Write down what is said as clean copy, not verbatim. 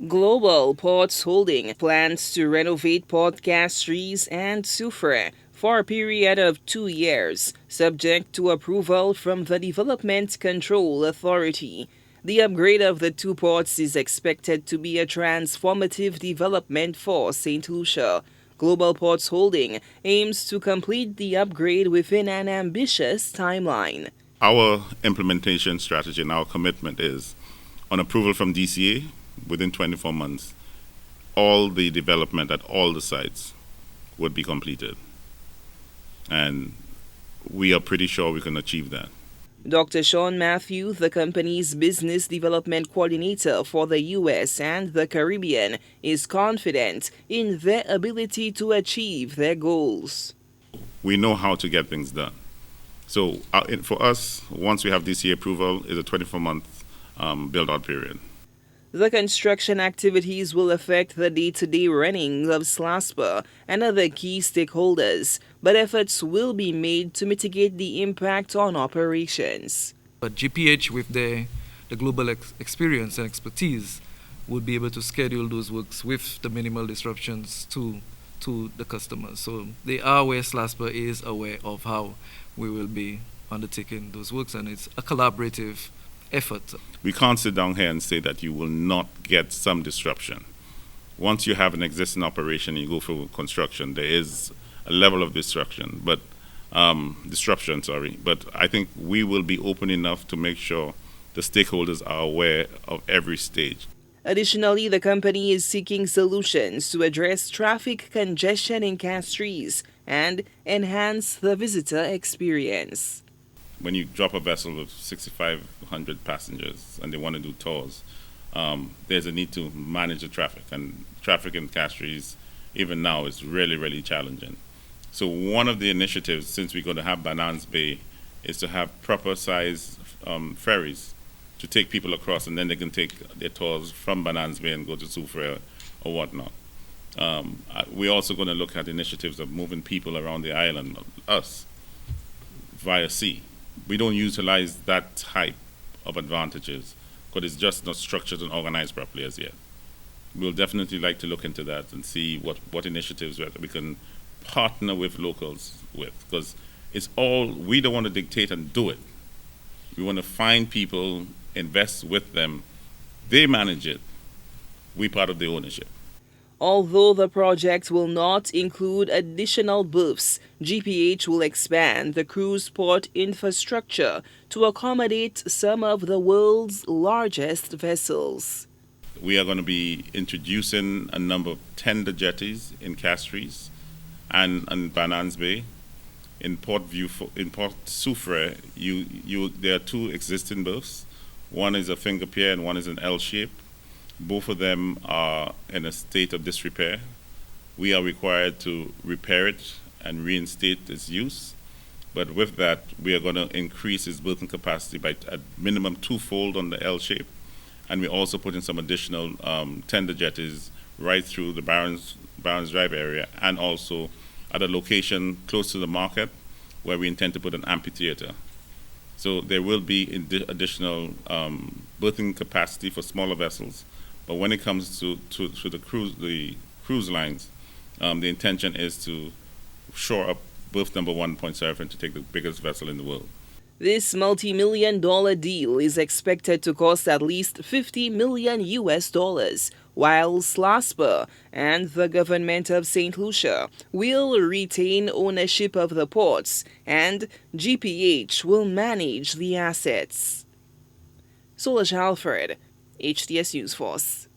Global Ports Holding plans to renovate Port Castries and Soufriere for a period of 2 years, subject to approval from the Development Control Authority. The upgrade of the two ports is expected to be a transformative development for St. Lucia. Global Ports Holding aims to complete the upgrade within an ambitious timeline. Our implementation strategy and our commitment is on approval from DCA within 24 months, all the development at all the sites would be completed. And we are pretty sure we can achieve that. Dr. Sean Matthew, the company's business development coordinator for the U.S. and the Caribbean, is confident in their ability to achieve their goals. We know how to get things done. So for us, once we have DCA approval, is a 24-month build-out period. The construction activities will affect the day-to-day running of SLASPA and other key stakeholders, but efforts will be made to mitigate the impact on operations. But GPH, with the global experience and expertise, would be able to schedule those works with the minimal disruptions to the customers. So they are aware, SLASPA is aware of how we will be undertaking those works, and it's a collaborative effort. We can't sit down here and say that you will not get some disruption. Once you have an existing operation and you go through construction, there is a level of disruption, but But I think we will be open enough to make sure the stakeholders are aware of every stage. Additionally, the company is seeking solutions to address traffic congestion in Castries and enhance the visitor experience. When you drop a vessel of 6,500 passengers and they want to do tours, there's a need to manage the traffic. And traffic in Castries, even now, is really, really challenging. So one of the initiatives, since we're going to have Bananas Bay, is to have proper size ferries to take people across, and then they can take their tours from Bananas Bay and go to Soufriere or whatnot. We're also going to look at initiatives of moving people around the island, us, via sea. We don't utilize that type of advantages because it's just not structured and organized properly as yet. We'll definitely like to look into that and see what initiatives we can partner with locals with, because it's all, we don't want to dictate and do it. We want to find people, invest with them, they manage it, we part of the ownership. Although the project will not include additional berths, GPH will expand the cruise port infrastructure to accommodate some of the world's largest vessels. We are going to be introducing a number of tender jetties in Castries and Bananas Bay. In Port Soufriere, there are two existing berths. One is a finger pier and one is an L shape. Both of them are in a state of disrepair. We are required to repair it and reinstate its use. But with that, we are going to increase its berthing capacity by at minimum twofold on the L shape. And we also put in some additional tender jetties right through the Barons Drive area, and also at a location close to the market where we intend to put an amphitheater. So there will be additional berthing capacity for smaller vessels. But when it comes to the cruise lines, the intention is to shore up berth number 1.7 to take the biggest vessel in the world. This multi-million-dollar deal is expected to cost at least $50 million, while SLASPA and the government of St. Lucia will retain ownership of the ports, and GPH will manage the assets. Solange Alfred, HTS News Force.